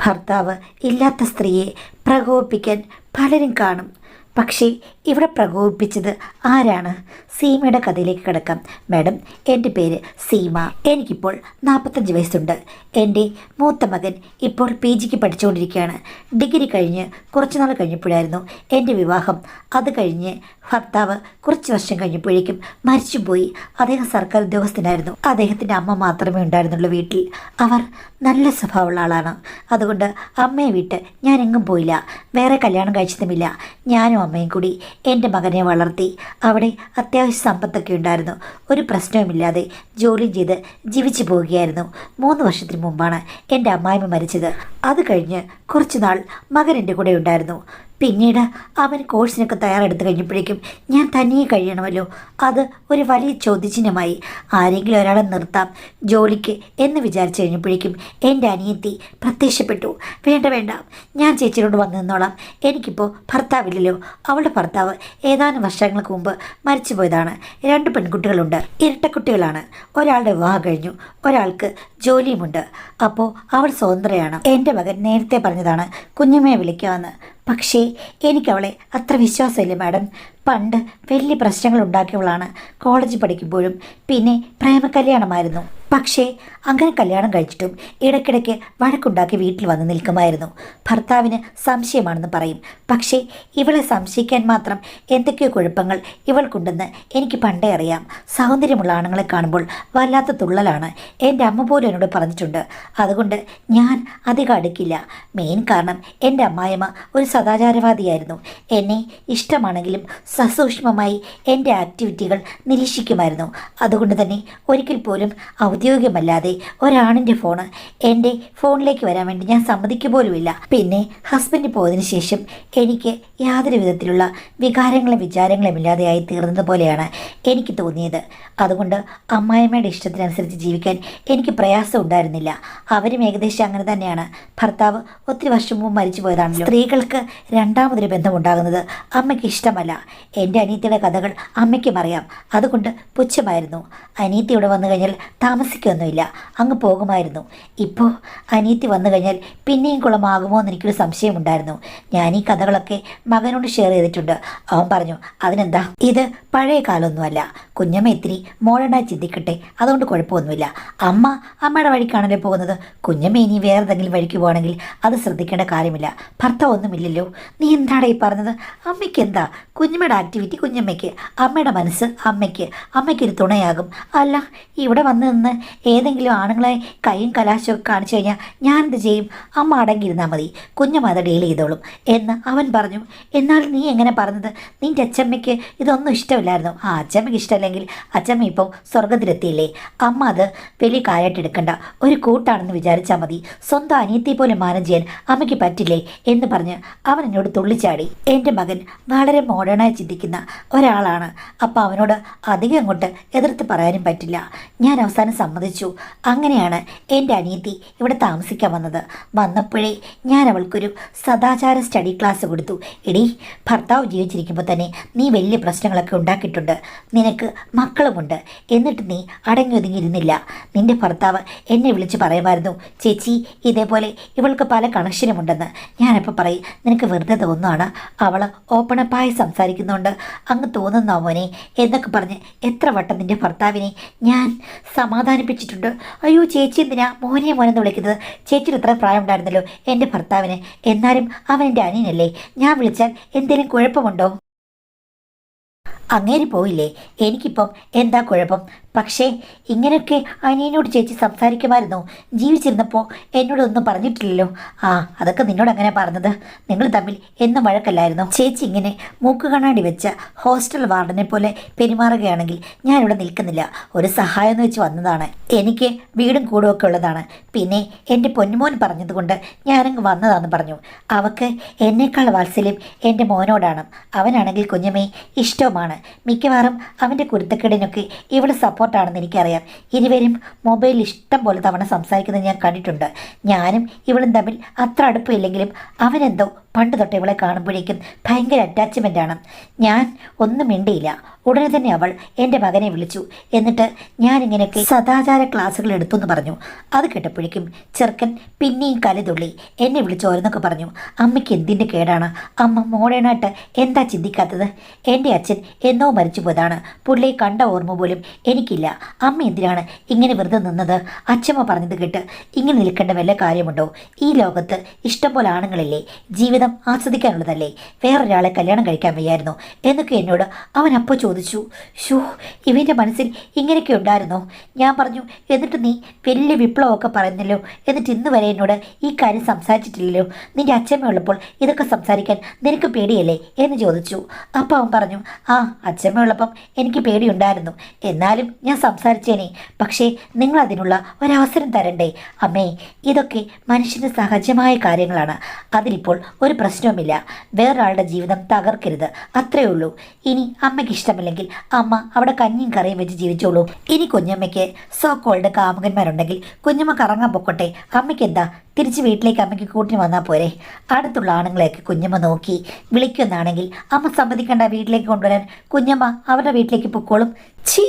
ഭർത്താവ് ഇല്ലാത്ത സ്ത്രീയെ പ്രകോപിപ്പിക്കാൻ പലരും കാണും. പക്ഷേ ഇവിടെ പ്രകോപിപ്പിച്ചത് ആരാണ്? സീമയുടെ കഥയിലേക്ക് കിടക്കാം. മാഡം, എൻ്റെ പേര് സീമ. എനിക്കിപ്പോൾ 45 വയസ്സുണ്ട്. എൻ്റെ മൂത്ത മകൻ ഇപ്പോൾ PGക്ക് പഠിച്ചുകൊണ്ടിരിക്കുകയാണ്. ഡിഗ്രി കഴിഞ്ഞ് കുറച്ച് നാൾ കഴിഞ്ഞപ്പോഴായിരുന്നു എൻ്റെ വിവാഹം. അത് കഴിഞ്ഞ് ഭർത്താവ് കുറച്ച് വർഷം കഴിഞ്ഞപ്പോഴേക്കും മരിച്ചുപോയി. അദ്ദേഹം സർക്കാർ ഉദ്യോഗസ്ഥനായിരുന്നു. അദ്ദേഹത്തിൻ്റെ അമ്മ മാത്രമേ ഉണ്ടായിരുന്നുള്ളൂ വീട്ടിൽ. അവർ നല്ല സ്വഭാവമുള്ള ആളാണ്. അതുകൊണ്ട് അമ്മയെ വിട്ട് ഞാൻ എങ്ങും പോയില്ല. വേറെ കല്യാണം കഴിച്ചതുമില്ല. ഞാനും അമ്മയും കൂടി എൻ്റെ മകനെ വളർത്തി. അവിടെ അത്യാവശ്യ സമ്പത്തൊക്കെ ഉണ്ടായിരുന്നു. ഒരു പ്രശ്നവുമില്ലാതെ ജോലി ചെയ്ത് ജീവിച്ചു പോവുകയായിരുന്നു. 3 വർഷത്തിന് മുമ്പാണ് എൻ്റെ അമ്മായിമ്മ മരിച്ചത്. അത് കഴിഞ്ഞ് കുറച്ച് നാൾ മകൻ എൻ്റെ കൂടെ ഉണ്ടായിരുന്നു. പിന്നീട് അവൻ കോഴ്സിനൊക്കെ തയ്യാറെടുത്ത് കഴിഞ്ഞപ്പോഴേക്കും ഞാൻ തനിയെ കഴിയണമല്ലോ. അത് ഒരു വലിയ ചോദ്യചിഹ്നമായി. ആരെങ്കിലും ഒരാളെ നിർത്താം ജോലിക്ക് എന്ന് വിചാരിച്ചു കഴിഞ്ഞപ്പോഴേക്കും എൻ്റെ അനിയത്തി പ്രത്യക്ഷപ്പെട്ടു. വേണ്ട വേണ്ട, ഞാൻ ചേച്ചിയോട് വന്നു നിന്നോളാം. എനിക്കിപ്പോൾ ഭർത്താവില്ലല്ലോ. അവളുടെ ഭർത്താവ് ഏതാനും വർഷങ്ങൾക്ക് മുമ്പ് മരിച്ചുപോയതാണ്. 2 പെൺകുട്ടികളുണ്ട്. ഇരട്ടക്കുട്ടികളാണ്. ഒരാളുടെ വിവാഹം കഴിഞ്ഞു, ഒരാൾക്ക് ജോലിയുമുണ്ട്. അപ്പോൾ അവൾ സ്വതന്ത്രയാണ്. എൻ്റെ മകൻ നേരത്തെ പറഞ്ഞതാണ് കുഞ്ഞമ്മയെ വിളിക്കാമെന്ന്. പക്ഷേ എനിക്കവളെ അത്ര വിശ്വാസമില്ല മാഡം. പണ്ട് വലിയ പ്രശ്നങ്ങൾ ഉണ്ടാക്കിയവളാണ്. കോളേജിൽ പഠിക്കുമ്പോഴും പിന്നെ പ്രേമകല്യാണമായിരുന്നു. പക്ഷേ അങ്ങനെ കല്യാണം കഴിച്ചിട്ടും ഇടയ്ക്കിടയ്ക്ക് വഴക്കുണ്ടാക്കി വീട്ടിൽ വന്ന് നിൽക്കുമായിരുന്നു. ഭർത്താവിന് സംശയമാണെന്ന് പറയും. പക്ഷേ ഇവളെ സംശയിക്കാൻ മാത്രം എന്തൊക്കെയോ കുഴപ്പങ്ങൾ ഇവൾക്കുണ്ടെന്ന് എനിക്ക് പണ്ടേ അറിയാം. സൗന്ദര്യമുള്ള ആണുങ്ങളെ കാണുമ്പോൾ വല്ലാത്ത തുള്ളലാണ്. എൻ്റെ അമ്മ പോലും എന്നോട് പറഞ്ഞിട്ടുണ്ട്. അതുകൊണ്ട് ഞാൻ അധികം അടുക്കില്ല. മെയിൻ കാരണം എൻ്റെ അമ്മായിമ്മ ഒരു സദാചാരവാദിയായിരുന്നു. എന്നെ ഇഷ്ടമാണെങ്കിലും സസൂക്ഷ്മമായി എൻ്റെ ആക്ടിവിറ്റികൾ നിരീക്ഷിക്കുമായിരുന്നു. അതുകൊണ്ട് തന്നെ ഒരിക്കൽ പോലും ഔദ്യോഗികമല്ലാതെ ഒരാണിൻ്റെ ഫോണ് എൻ്റെ ഫോണിലേക്ക് വരാൻ വേണ്ടി ഞാൻ സമ്മതിക്കുക പോലുമില്ല. പിന്നെ ഹസ്ബൻഡ് പോയതിനു ശേഷം എനിക്ക് യാതൊരു വിധത്തിലുള്ള വികാരങ്ങളും വിചാരങ്ങളും ഇല്ലാതെയായി തീർന്നതുപോലെയാണ് എനിക്ക് തോന്നിയത്. അതുകൊണ്ട് അമ്മായിമ്മയുടെ ഇഷ്ടത്തിനനുസരിച്ച് ജീവിക്കാൻ എനിക്ക് പ്രയാസം ഉണ്ടായിരുന്നില്ല. അവരും ഏകദേശം അങ്ങനെ തന്നെയാണ്. ഭർത്താവ് ഒത്തിരി വർഷം മുമ്പ് മരിച്ചു പോയതാണല്ലോ. സ്ത്രീകൾക്ക് രണ്ടാമതൊരു ബന്ധമുണ്ടാകുന്നത് അമ്മയ്ക്ക് ഇഷ്ടമല്ല. എൻ്റെ അനിയത്തിയുടെ കഥകൾ അമ്മയ്ക്കും അറിയാം. അതുകൊണ്ട് പുച്ഛമായിരുന്നു. അനിയത്തി ഇവിടെ വന്നു കഴിഞ്ഞാൽ താമസിക്കൊന്നുമില്ല, അങ്ങ് പോകുമായിരുന്നു. ഇപ്പോൾ അനിയത്തി വന്നു കഴിഞ്ഞാൽ പിന്നെയും കുളമാകുമോ എന്ന് എനിക്കൊരു സംശയമുണ്ടായിരുന്നു. ഞാൻ ഈ കഥകളൊക്കെ മകനോട് ഷെയർ ചെയ്തിട്ടുണ്ട്. അവൻ പറഞ്ഞു, അതിനെന്താ, ഇത് പഴയ കാലമൊന്നുമല്ല. കുഞ്ഞമ്മ ഇത്തിരി മോഡേണായി ചിന്തിക്കട്ടെ, അതുകൊണ്ട് കുഴപ്പമൊന്നുമില്ല. അമ്മയുടെ വഴിക്കാണല്ലോ പോകുന്നത്. കുഞ്ഞമ്മ ഇനി വേറെ എന്തെങ്കിലും വഴിക്ക് പോകണമെങ്കിൽ അത് ശ്രദ്ധിക്കേണ്ട കാര്യമില്ല. ഭർത്താവൊന്നുമില്ലല്ലോ. നീ എന്താണ് ഈ പറഞ്ഞത്? അമ്മയ്ക്ക് എന്താ? കുഞ്ഞമ്മയുടെ ആക്ടിവിറ്റി കുഞ്ഞമ്മയ്ക്ക്, അമ്മയുടെ മനസ്സ് അമ്മയ്ക്കൊരു തുണയാകും. അല്ല, ഇവിടെ വന്ന് നിന്ന് ഏതെങ്കിലും ആണുങ്ങളെ കൈയും കലാശമൊക്കെ കാണിച്ചു കഴിഞ്ഞാൽ ഞാനെന്ത് ചെയ്യും? അമ്മ അടങ്ങിയിരുന്നാൽ മതി, കുഞ്ഞമ്മ അത് ഡീൽ ചെയ്തോളും എന്ന് അവൻ പറഞ്ഞു. എന്നാൽ നീ എങ്ങനെ പറഞ്ഞത്? നിൻ്റെ അച്ചമ്മയ്ക്ക് ഇതൊന്നും ഇഷ്ടമില്ലായിരുന്നു. അച്ചമ്മയ്ക്ക് ഇഷ്ടമല്ലെങ്കിൽ അച്ചമ്മ ഇപ്പോൾ സ്വർഗത്തിലെത്തിയില്ലേ? അമ്മ അത് വലിയ കാര്യമായിട്ട് എടുക്കണ്ട, ഒരു കൂട്ടാണെന്ന് വിചാരിച്ചാൽ മതി. സ്വന്തം അനിയത്തെ പോലെ മാനം ചെയ്യാൻ അമ്മയ്ക്ക് പറ്റില്ലേ എന്ന് പറഞ്ഞ് അവൻ എന്നോട് തുള്ളിച്ചാടി. എൻ്റെ മകൻ വളരെ മോഡേണായി ചിന്തിക്കുന്ന ഒരാളാണ്. അപ്പോൾ അവനോട് അധികം അങ്ങോട്ട് എതിർത്ത് പറയാനും പറ്റില്ല. ഞാൻ അവസാനം സമ്മതിച്ചു. അങ്ങനെയാണ് എൻ്റെ അനിയത്തി ഇവിടെ താമസിക്കാൻ വന്നത്. വന്നപ്പോഴേ ഞാൻ അവൾക്കൊരു സദാചാര സ്റ്റഡി ക്ലാസ് കൊടുത്തു. എടി, ഭർത്താവ് ജീവിച്ചിരിക്കുമ്പോൾ തന്നെ നീ വലിയ പ്രശ്നങ്ങളൊക്കെ ഉണ്ടാക്കിയിട്ടുണ്ട്. നിനക്ക് മക്കളുമുണ്ട്. എന്നിട്ട് നീ അടങ്ങി ഒതുങ്ങിയിരുന്നില്ല. നിൻ്റെ ഭർത്താവ് എന്നെ വിളിച്ച് പറയുമായിരുന്നു, ചേച്ചി ഇതേപോലെ ഇവൾക്ക് പല കണക്ഷനുമുണ്ടെന്ന്. ഞാനപ്പോൾ പറയും, നിനക്ക് വെറുതെ തോന്നുകയാണ്, അവൾ ഓപ്പണപ്പായി സംസാരിക്കുന്നുണ്ട്, അങ്ങ് തോന്നുന്നോ മോനെ എന്നൊക്കെ പറഞ്ഞ് എത്ര വട്ടം നിൻ്റെ ഭർത്താവിനെ ഞാൻ സമാധാനിപ്പിച്ചിട്ടുണ്ട്. അയ്യോ ചേച്ചി എന്തിനാ മോനെന്ന് വിളിക്കുന്നത്? ചേച്ചിയുടെ ഇത്ര പ്രായം ഉണ്ടായിരുന്നല്ലോ എൻ്റെ ഭർത്താവിന്. എന്നാലും അവൻ എൻ്റെ അനിയനല്ലേ. ഞാൻ വിളിച്ചാൽ എന്തെങ്കിലും കുഴപ്പമുണ്ടോ? അങ്ങേരി പോയില്ലേ, എനിക്കിപ്പം എന്താ കുഴപ്പം? പക്ഷേ ഇങ്ങനെയൊക്കെ അനിയനോട് ചേച്ചി സംസാരിക്കുമായിരുന്നു. ജീവിച്ചിരുന്നപ്പോൾ എന്നോടൊന്നും പറഞ്ഞിട്ടില്ലല്ലോ. അതൊക്കെ നിന്നോട് അങ്ങനെ പറഞ്ഞത്? നിങ്ങൾ തമ്മിൽ എന്നും വഴക്കല്ലായിരുന്നു? ചേച്ചി ഇങ്ങനെ മൂക്ക് കണ്ണാടി വെച്ച ഹോസ്റ്റൽ വാർഡനെ പോലെ പെരുമാറുകയാണെങ്കിൽ ഞാനിവിടെ നിൽക്കുന്നില്ല. ഒരു സഹായം എന്ന് വെച്ച് വന്നതാണ്. എനിക്ക് വീടും കൂടുമൊക്കെ ഉള്ളതാണ്. പിന്നെ എൻ്റെ പൊന്നുമോൻ പറഞ്ഞതുകൊണ്ട് ഞാനങ്ങ് വന്നതാണെന്ന് പറഞ്ഞു. അവൾക്ക് എന്നേക്കാൾ വാത്സല്യം എൻ്റെ മോനോടാണ്. അവനാണെങ്കിൽ കുഞ്ഞമ്മേ ഇഷ്ടവുമാണ്. മിക്കവാറും അവൻ്റെ കുരുത്തക്കേടിനൊക്കെ ഇവള് സപ്പോർട്ടാണെന്ന് എനിക്കറിയാം. ഇരുവരും മൊബൈലിൽ ഇഷ്ടം പോലെ തവണ സംസാരിക്കുന്നത് ഞാൻ കണ്ടിട്ടുണ്ട്. ഞാനും ഇവളും തമ്മിൽ അത്ര അടുപ്പമില്ലെങ്കിലും അവനെന്തോ പണ്ട് തൊട്ട് ഇവളെ കാണുമ്പോഴേക്കും ഭയങ്കര അറ്റാച്ച്മെൻ്റാണ്. ഞാൻ ഒന്നും മിണ്ടിയില്ല. ഉടനെ തന്നെ അവൾ എൻ്റെ മകനെ വിളിച്ചു. എന്നിട്ട് ഞാനിങ്ങനെയൊക്കെ സദാചാര ക്ലാസ്സുകൾ എടുത്തു എന്ന് പറഞ്ഞു. അത് കേട്ടപ്പോഴേക്കും ചെറുക്കൻ പിന്നെയും കലിതുള്ളി എന്നെ വിളിച്ച് ഓരോന്നൊക്കെ പറഞ്ഞു. അമ്മയ്ക്ക് എന്തിൻ്റെ കേടാണ്? അമ്മ മോഡേണായിട്ട് എന്താ ചിന്തിക്കാത്തത്? എൻ്റെ അച്ഛൻ എന്നോ മരിച്ചു പോയതാണ്. പുള്ളിയെ കണ്ട ഓർമ്മ പോലും എനിക്കില്ല. അമ്മ എന്തിനാണ് ഇങ്ങനെ വെറുതെ നിന്നത്? അച്ഛമ്മ പറഞ്ഞത് കേട്ട് ഇങ്ങനെ നിൽക്കേണ്ട വല്ല കാര്യമുണ്ടോ? ഈ ലോകത്ത് ഇഷ്ടംപോലെ ആണുങ്ങളില്ലേ? ജീവിതം ആസ്വദിക്കാനുള്ളതല്ലേ? വേറൊരാളെ കല്യാണം കഴിക്കാൻ വയ്യായിരുന്നോ എന്നൊക്കെ എന്നോട് അവൻ അപ്പോൾ ചോദിച്ചു. ഷൂ, ഇവൻ്റെ മനസ്സിൽ ഇങ്ങനെയൊക്കെ ഉണ്ടായിരുന്നോ? ഞാൻ പറഞ്ഞു, എന്നിട്ട് നീ വലിയ വിപ്ലവമൊക്കെ പറയുന്നല്ലോ, എന്നിട്ട് ഇന്ന് വരെ എന്നോട് ഈ കാര്യം സംസാരിച്ചിട്ടില്ലല്ലോ. നിൻ്റെ അച്ഛമ്മ ഉള്ളപ്പോൾ ഇതൊക്കെ സംസാരിക്കാൻ നിനക്ക് പേടിയല്ലേ എന്ന് ചോദിച്ചു. അപ്പോൾ അവൻ പറഞ്ഞു, ആ, അച്ഛമ്മ ഉള്ളപ്പം എനിക്ക് പേടിയുണ്ടായിരുന്നു, എന്നാലും ഞാൻ സംസാരിച്ചേനെ. പക്ഷേ നിങ്ങൾ അതിനുള്ള ഒരവസരം തരണ്ടേ? അമ്മേ, ഇതൊക്കെ മനുഷ്യന് സഹജമായ കാര്യങ്ങളാണ്. അതിലിപ്പോൾ ഒരു പ്രശ്നവുമില്ല. വേറൊരാളുടെ ജീവിതം തകർക്കരുത്, അത്രയേ ഉള്ളൂ. ഇനി അമ്മയ്ക്ക് ഇഷ്ടമില്ലെങ്കിൽ അമ്മ അവിടെ കഞ്ഞിയും കറിയും വെച്ച് ജീവിച്ചോളൂ. ഇനി കുഞ്ഞമ്മയ്ക്ക് സോ കോൾഡ് കാമുകന്മാരുണ്ടെങ്കിൽ കുഞ്ഞമ്മ കറങ്ങാൻ പൊക്കോട്ടെ. അമ്മയ്ക്ക് എന്താ, തിരിച്ച് വീട്ടിലേക്ക് അമ്മയ്ക്ക് കൂട്ടിന് വന്നാൽ പോരെ? അടുത്തുള്ള ആണുങ്ങളെയൊക്കെ കുഞ്ഞമ്മ നോക്കി വിളിക്കുന്നാണെങ്കിൽ അമ്മ സമ്മതിക്കേണ്ട വീട്ടിലേക്ക് കൊണ്ടുവരാൻ കുഞ്ഞമ്മ അവരുടെ വീട്ടിലേക്ക് പൊക്കോളും. ഛീ,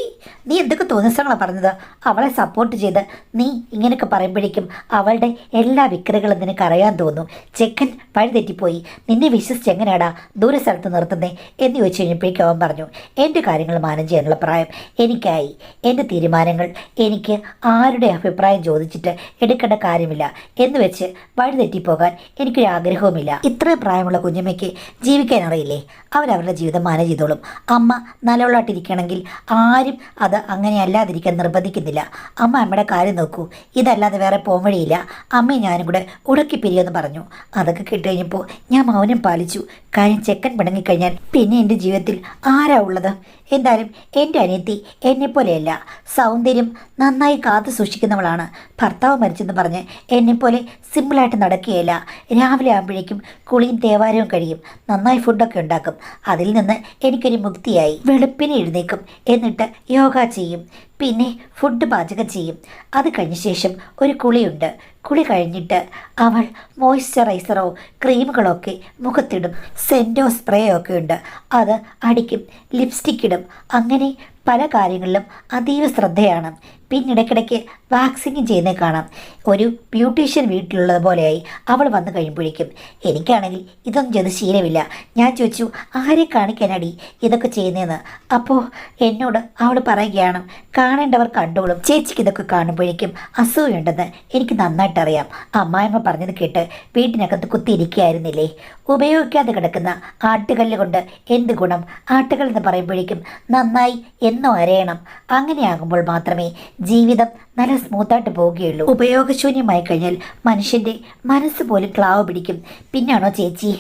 നീ എന്തൊക്കെ തോന്നിസങ്ങളാണ് പറഞ്ഞത്? അവളെ സപ്പോർട്ട് ചെയ്ത് നീ ഇങ്ങനെയൊക്കെ പറയുമ്പോഴേക്കും അവളുടെ എല്ലാ വിക്രകളും നിനക്ക് അറിയാൻ തോന്നും. ചെക്കൻ വഴിതെറ്റിപ്പോയി. നിന്നെ വിശ്വസിച്ച് എങ്ങനെയാടാ ദൂര സ്ഥലത്ത് നിർത്തുന്നേ എന്ന് ചോദിച്ചു കഴിഞ്ഞപ്പോഴേക്കും അവൻ പറഞ്ഞു, എൻ്റെ കാര്യങ്ങൾ മാനം ചെയ്യാനുള്ള പ്രായം എനിക്കായി. എൻ്റെ തീരുമാനങ്ങൾ എനിക്ക് ആരുടെ അഭിപ്രായം ചോദിച്ചിട്ട് എടുക്കേണ്ട കാര്യമില്ല എന്ന് വെച്ച് വഴിതെറ്റിപ്പോകാൻ എനിക്കൊരു ആഗ്രഹവുമില്ല. ഇത്രയും പ്രായമുള്ള കുഞ്ഞമ്മയ്ക്ക് ജീവിക്കാൻ അറിയില്ലേ? അവരവരുടെ ജീവിതം മാനം ചെയ്തോളും. അമ്മ നല്ലവളായിട്ടിരിക്കണമെങ്കിൽ ആരും അത് അങ്ങനെ അല്ലാതിരിക്കാൻ നിർബന്ധിക്കുന്നില്ല. അമ്മ അമ്മയുടെ കാര്യം നോക്കൂ, ഇതല്ലാതെ വേറെ പോംവഴിയില്ല. അമ്മയും ഞാനും കൂടെ ഉടക്കി പിരിയെന്ന് പറഞ്ഞു. അതൊക്കെ കേട്ടുകഴിഞ്ഞപ്പോൾ ഞാൻ മൗനം പാലിച്ചു. കാര്യം ചെക്കൻ പിണങ്ങിക്കഴിഞ്ഞാൽ പിന്നെ എൻ്റെ ജീവിതത്തിൽ ആരാ ഉള്ളത്? എന്തായാലും എൻ്റെ അനിയത്തി എന്നെപ്പോലെയല്ല. സൗന്ദര്യം നന്നായി കാത്തു സൂക്ഷിക്കുന്നവളാണ്. ഭർത്താവ് മരിച്ചെന്ന് പറഞ്ഞ് എന്നെപ്പോലെ സിമ്പിളായിട്ട് നടക്കുകയില്ല. രാവിലെ ആകുമ്പോഴേക്കും കുളിയും തേവാരവും കഴിയും. നന്നായി ഫുഡൊക്കെ ഉണ്ടാക്കും. അതിൽ നിന്ന് എനിക്കൊരു മുക്തിയായി. വെളുപ്പിനെ എഴുന്നേക്കും, എന്നിട്ട് യോഗ ചെയ്യും, പിന്നെ ഫുഡ് പാചകം ചെയ്യും. അത് കഴിഞ്ഞ ശേഷം ഒരു കുളിയുണ്ട്. കുളി കഴിഞ്ഞിട്ട് അവൾ മോയ്സ്ചറൈസറോ ക്രീമുകളോ ഒക്കെ മുഖത്തിടും. സെൻറ്റോ സ്പ്രേയോ ഒക്കെ ഉണ്ട്, അത് അടിക്കും. ലിപ്സ്റ്റിക് ഇടും. അങ്ങനെ പല കാര്യങ്ങളിലും അതീവ ശ്രദ്ധയാണ്. പിന്നിടയ്ക്കിടയ്ക്ക് വാക്സിനും ചെയ്യുന്നത് കാണാം. ഒരു ബ്യൂട്ടീഷ്യൻ വീട്ടിലുള്ളത് പോലെയായി അവൾ വന്നു കഴിയുമ്പോഴേക്കും. എനിക്കാണെങ്കിൽ ഇതൊന്നും ചെയ്ത് ശീലമില്ല. ഞാൻ ചോദിച്ചു, ആരെ കാണിക്കാനടി ഇതൊക്കെ ചെയ്യുന്നതെന്ന്. അപ്പോൾ എന്നോട് അവൾ പറയുകയാണ്, കാണേണ്ടവർ കണ്ടോളും. ചേച്ചിക്ക് ഇതൊക്കെ കാണുമ്പോഴേക്കും അസൂയുണ്ടെന്ന് എനിക്ക് നന്നായിട്ടറിയാം. അമ്മായിമ്മ പറഞ്ഞത് കേട്ട് വീട്ടിനകത്ത് കുത്തിയിരിക്കുകയായിരുന്നില്ലേ? ഉപയോഗിക്കാതെ കിടക്കുന്ന ആട്ടുകല്ല് കൊണ്ട് എന്ത് ഗുണം? ആട്ടുകൾ എന്ന് പറയുമ്പോഴേക്കും നന്നായി എന്നോ അരയണം. അങ്ങനെയാകുമ്പോൾ മാത്രമേ ജീവിതം നല്ല സ്മൂത്തായിട്ട് പോവുകയുള്ളൂ. ഉപയോഗശൂന്യമായി കഴിഞ്ഞാൽ മനുഷ്യൻ്റെ മനസ്സ് പോലും ക്ലാവ് പിടിക്കും. പിന്നാണോ ചേച്ചി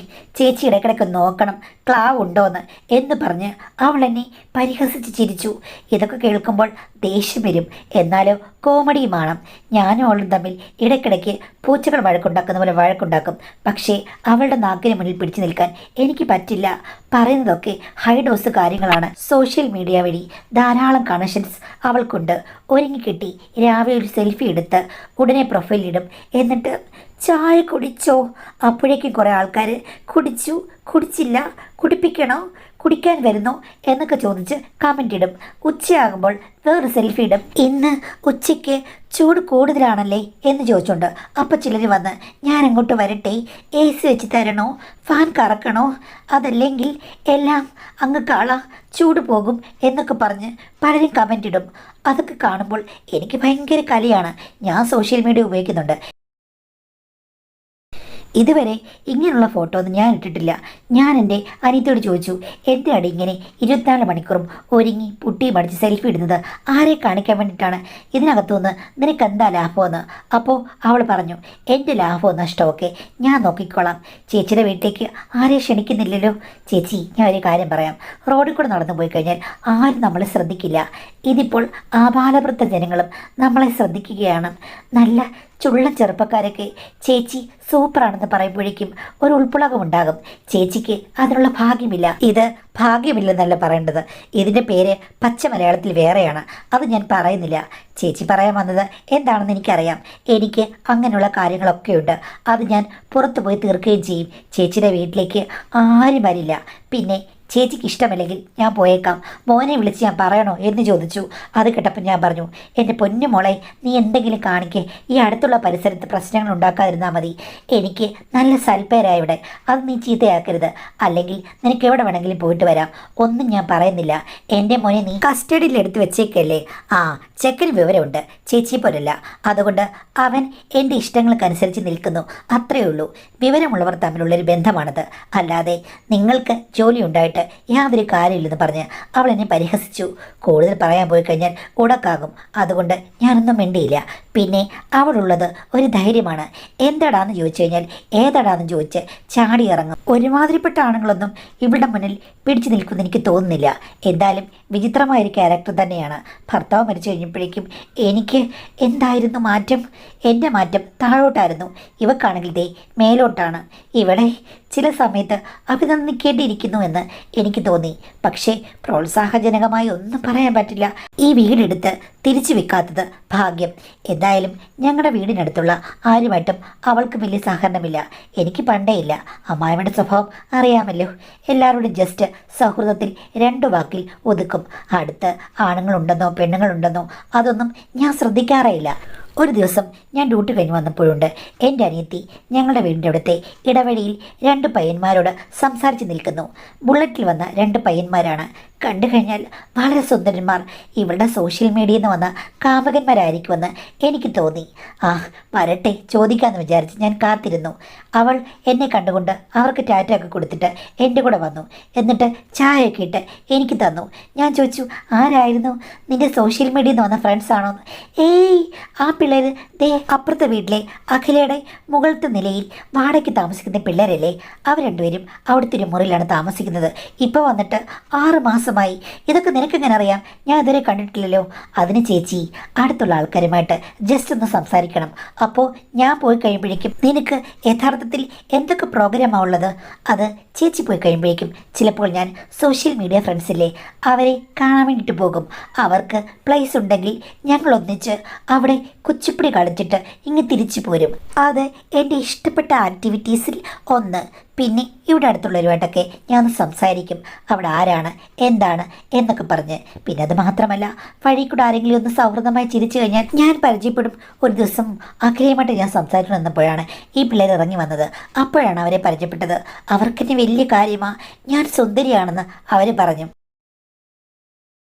ഇടയ്ക്കിടയ്ക്ക് നോക്കണം ക്ലാവ് ഉണ്ടോയെന്ന് എന്ന് പറഞ്ഞ് അവൾ എന്നെ പരിഹസിച്ച് ചിരിച്ചു. ഇതൊക്കെ കേൾക്കുമ്പോൾ ദേഷ്യം വരും, എന്നാലോ കോമഡിയുമാണ്. ഞാനും അവളും തമ്മിൽ ഇടയ്ക്കിടയ്ക്ക് പൂച്ചകൾ വഴക്കുണ്ടാക്കുന്ന പോലെ വഴക്കുണ്ടാക്കും. പക്ഷേ അവളുടെ നാക്കിന് മുന്നിൽ പിടിച്ചു നിൽക്കാൻ എനിക്ക് പറ്റില്ല. പറയുന്നതൊക്കെ ഹൈ ഡോസ് കാര്യങ്ങളാണ്. സോഷ്യൽ മീഡിയ വഴി ധാരാളം കണക്ഷൻസ് അവൾക്കുണ്ട്. ഒരുങ്ങിക്കിട്ടി രാവിലെ ഒരു സെൽഫി എടുത്ത് ഉടനെ പ്രൊഫൈലിടും. എന്നിട്ട് ചായ കുടിച്ചോ? അപ്പോഴേക്കും കുറേ ആൾക്കാർ കുടിച്ചു, കുടിച്ചില്ല, കുടിപ്പിക്കണോ, കുടിക്കാൻ വരുന്നോ എന്നൊക്കെ ചോദിച്ച് കമൻ്റ് ഇടും. ഉച്ചയാകുമ്പോൾ വേറെ സെൽഫി ഇടും. ഇന്ന് ഉച്ചയ്ക്ക് ചൂട് കൂടുതലാണല്ലേ എന്ന് ചോദിച്ചുകൊണ്ട്. അപ്പോൾ ചിലർ വന്ന്, ഞാൻ അങ്ങോട്ട് വരട്ടെ, AC വെച്ച് തരണോ, ഫാൻ കറക്കണോ, അതല്ലെങ്കിൽ എല്ലാം അങ്ങ് കള, ചൂട് പോകും എന്നൊക്കെ പറഞ്ഞ് പലരും കമൻ്റ് ഇടും. അതൊക്കെ കാണുമ്പോൾ എനിക്ക് ഭയങ്കര കലിയാണ്. ഞാൻ സോഷ്യൽ മീഡിയ ഉപയോഗിക്കുന്നുണ്ട്. ഇതുവരെ ഇങ്ങനെയുള്ള ഫോട്ടോ ഒന്നും ഞാൻ ഇട്ടിട്ടില്ല. ഞാൻ എൻ്റെ അനിയത്തിയോട് ചോദിച്ചു, എന്തിനാണ് ഇങ്ങനെ 24 മണിക്കൂറും ഒരുങ്ങി പുട്ടിയും അടിച്ച് സെൽഫി ഇടുന്നത്? ആരെ കാണിക്കാൻ വേണ്ടിയിട്ടാണ്? ഇതിനകത്തുനിന്ന് നിനക്ക് എന്താ ലാഭമെന്ന്. അപ്പോൾ അവൾ പറഞ്ഞു, എൻ്റെ ലാഭവും നഷ്ടമൊക്കെ ഞാൻ നോക്കിക്കോളാം. ചേച്ചിയുടെ വീട്ടിലേക്ക് ആരെയും ക്ഷണിക്കുന്നില്ലല്ലോ. ചേച്ചി, ഞാൻ ഒരു കാര്യം പറയാം. റോഡിൽ കൂടെ നടന്നു പോയി കഴിഞ്ഞാൽ ആരും നമ്മളെ ശ്രദ്ധിക്കില്ല. ഇതിപ്പോൾ ആബാലവൃദ്ധ ജനങ്ങളും നമ്മളെ ശ്രദ്ധിക്കുകയാണ്. നല്ല ചുള്ള ചെറുപ്പക്കാരൊക്കെ ചേച്ചി സൂപ്പറാണെന്ന് പറയുമ്പോഴേക്കും ഒരു ഉൾപ്പുളകമുണ്ടാകും. ചേച്ചിക്ക് അതിനുള്ള ഭാഗ്യമില്ല. ഇത് ഭാഗ്യമില്ലെന്നല്ല പറയേണ്ടത്, ഇതിൻ്റെ പേര് പച്ച മലയാളത്തിൽ വേറെയാണ്. അത് ഞാൻ പറയുന്നില്ല. ചേച്ചി പറയാൻ വന്നത് എന്താണെന്ന് എനിക്കറിയാം. എനിക്ക് അങ്ങനെയുള്ള കാര്യങ്ങളൊക്കെയുണ്ട്. അത് ഞാൻ പുറത്തു പോയി തീർക്കുകയും ചെയ്യും. ചേച്ചിയുടെ വീട്ടിലേക്ക് ആരും വരില്ല. പിന്നെ ചേച്ചിക്ക് ഇഷ്ടമല്ലെങ്കിൽ ഞാൻ പോയേക്കാം. മോനെ വിളിച്ച് ഞാൻ പറയണോ എന്ന് ചോദിച്ചു. അത് കേട്ടപ്പോൾ ഞാൻ പറഞ്ഞു, എൻ്റെ പൊന്നു മോളെ, നീ എന്തെങ്കിലും കാണിക്കേ. ഈ അടുത്തുള്ള പരിസരത്ത് പ്രശ്നങ്ങൾ ഉണ്ടാക്കാതിരുന്നാൽ മതി. എനിക്ക് നല്ല സൽപ്പേരാണ് ഇവിടെ. അത് നീ ചീത്തയാക്കരുത്. അല്ലെങ്കിൽ നിനക്ക് എവിടെ വേണമെങ്കിലും പോയിട്ട് വരാം. ഒന്നും ഞാൻ പറയുന്നില്ല. എൻ്റെ മോനെ നീ കസ്റ്റഡിയിൽ എടുത്ത് വെച്ചേക്കല്ലേ. ആ ചെക്കന് വിവരമുണ്ട്, ചേച്ചിയെ പോലല്ല. അതുകൊണ്ട് അവൻ എൻ്റെ ഇഷ്ടങ്ങൾക്കനുസരിച്ച് നിൽക്കുന്നു, അത്രയേ ഉള്ളൂ. വിവരമുള്ളവർ തമ്മിലുള്ളൊരു ബന്ധമാണത്. അല്ലാതെ നിങ്ങൾക്ക് ജോലി ഉണ്ടായിട്ട് യാതൊരു കാര്യമില്ലെന്ന് പറഞ്ഞ് അവൾ എന്നെ പരിഹസിച്ചു. കൂടുതൽ പറയാൻ പോയി കഴിഞ്ഞാൽ ഉടക്കാകും. അതുകൊണ്ട് ഞാനൊന്നും മിണ്ടിയില്ല. പിന്നെ അവളുള്ളത് ഒരു ധൈര്യമാണ്. എന്താടാന്ന് ചോദിച്ചു കഴിഞ്ഞാൽ ഏതാടാന്ന് ചോദിച്ച് ചാടി ഇറങ്ങും. ഒരുമാതിരിപ്പെട്ട ആണുങ്ങളൊന്നും ഇവിടെ മുന്നിൽ പിടിച്ചു നിൽക്കുമെന്ന് എനിക്ക് തോന്നുന്നില്ല. എന്തായാലും വിചിത്രമായൊരു ക്യാരക്ടർ തന്നെയാണ്. ഭർത്താവ് മരിച്ചു കഴിഞ്ഞപ്പോഴേക്കും എനിക്ക് എന്തായിരുന്നു മാറ്റം? എൻ്റെ മാറ്റം താഴോട്ടായിരുന്നു. ഇവക്കാണെങ്കിൽ ദേ മേലോട്ടാണ്. ഇവിടെ ചില സമയത്ത് അഭിനന്ദിക്കേണ്ടിയിരിക്കുന്നുവെന്ന് എനിക്ക് തോന്നി. പക്ഷേ പ്രോത്സാഹജനകമായി ഒന്നും പറയാൻ പറ്റില്ല. ഈ വീടെടുത്ത് തിരിച്ചു വെക്കാത്തത് ഭാഗ്യം. എന്തായാലും ഞങ്ങളുടെ വീടിനടുത്തുള്ള ആരുമായിട്ടും അവൾക്ക് വലിയ സഹകരണമില്ല. എനിക്ക് പണ്ടേ ഇല്ല. അമ്മായിയുടെ സ്വഭാവം അറിയാമല്ലോ. എല്ലാവരോടും ജസ്റ്റ് സൗഹൃദത്തിൽ രണ്ടു വാക്കിൽ ഒതുക്കും. അടുത്ത് ആണുങ്ങളുണ്ടെന്നോ പെണ്ണുങ്ങളുണ്ടെന്നോ അതൊന്നും ഞാൻ ശ്രദ്ധിക്കാറേയില്ല. ഒരു ദിവസം ഞാൻ ഡ്യൂട്ടി കഴിഞ്ഞ് വന്നപ്പോഴുണ്ട് എൻ്റെ അനിയത്തി ഞങ്ങളുടെ വീടിൻ്റെ അടുത്തെ ഇടവഴിയിൽ രണ്ട് പയ്യന്മാരോട് സംസാരിച്ച് നിൽക്കുന്നു. ബുള്ളറ്റിൽ വന്ന രണ്ട് പയ്യന്മാരാണ്. കണ്ടു കഴിഞ്ഞാൽ വളരെ സുന്ദരന്മാർ. ഇവരുടെ സോഷ്യൽ മീഡിയയിൽ നിന്ന് വന്ന കാമകന്മാരായിരിക്കുമെന്ന് എനിക്ക് തോന്നി. ആ വരട്ടെ ചോദിക്കാമെന്ന് വിചാരിച്ച് ഞാൻ കാത്തിരുന്നു. അവൾ എന്നെ കണ്ടുകൊണ്ട് അവർക്ക് ടാറ്റയൊക്കെ കൊടുത്തിട്ട് എൻ്റെ കൂടെ വന്നു. എന്നിട്ട് ചായയൊക്കെ ഇട്ട് എനിക്ക് തന്നു. ഞാൻ ചോദിച്ചു, ആരായിരുന്നു? നിൻ്റെ സോഷ്യൽ മീഡിയയിൽ നിന്ന് വന്ന ഫ്രണ്ട്സ് ആണോ? ഏയ്, ആ പിള്ളേർ ദേ അപ്പുറത്തെ വീട്ടിലെ അഖിലയുടെ മുകളിലത്തെ നിലയിൽ വാടകയ്ക്ക് താമസിക്കുന്ന പിള്ളേരല്ലേ. അവർ രണ്ടുപേരും അവിടുത്തെ ഒരു മുറിയിലാണ് താമസിക്കുന്നത്. ഇപ്പോൾ വന്നിട്ട് 6 മാസമായി. ഇതൊക്കെ നിനക്കെങ്ങനെ അറിയാം? ഞാൻ ഇതുവരെ കണ്ടിട്ടില്ലല്ലോ. അതിന് ചേച്ചി അടുത്തുള്ള ആൾക്കാരുമായിട്ട് ജസ്റ്റ് ഒന്ന് സംസാരിക്കണം. അപ്പോൾ ഞാൻ പോയി കഴിയുമ്പോഴേക്കും നിനക്ക് യഥാർത്ഥത്തിൽ എന്തൊക്കെ പ്രോഗ്രാമാണ് ഉള്ളത് അത് ചേച്ചി പോയി കഴിയുമ്പോഴേക്കും ചിലപ്പോൾ ഞാൻ സോഷ്യൽ മീഡിയ ഫ്രണ്ട്സില്ലേ അവരെ കാണാൻ വേണ്ടിയിട്ട് പോകും. അവർക്ക് പ്ലേസ് ഉണ്ടെങ്കിൽ ഞങ്ങൾ ഒന്നിച്ച് അവിടെ കുച്ചിപ്പിടി കളിച്ചിട്ട് ഇങ്ങ് തിരിച്ചു പോരും. അത് എൻ്റെ ഇഷ്ടപ്പെട്ട ആക്ടിവിറ്റീസിൽ ഒന്ന്. പിന്നെ ഇവിടെ അടുത്തുള്ളവരുമായിട്ടൊക്കെ ഞാൻ സംസാരിക്കും. അവിടെ ആരാണ് എന്താണ് എന്നൊക്കെ പറഞ്ഞ്. പിന്നെ അത് മാത്രമല്ല, വഴി കൂടെ ആരെങ്കിലും ഒന്ന് സൗഹൃദമായി ചിരിച്ചു കഴിഞ്ഞാൽ ഞാൻ പരിചയപ്പെടും. ഒരു ദിവസം അഖിലയുമായിട്ട് ഞാൻ സംസാരിച്ചു വന്നപ്പോഴാണ് ഈ പിള്ളേർ ഇറങ്ങി വന്നത്. അപ്പോഴാണ് അവരെ പരിചയപ്പെട്ടത്. അവർക്കെന്നെ വലിയ കാര്യമാണ്, ഞാൻ സുന്ദരിയാണെന്ന് അവർ പറഞ്ഞു.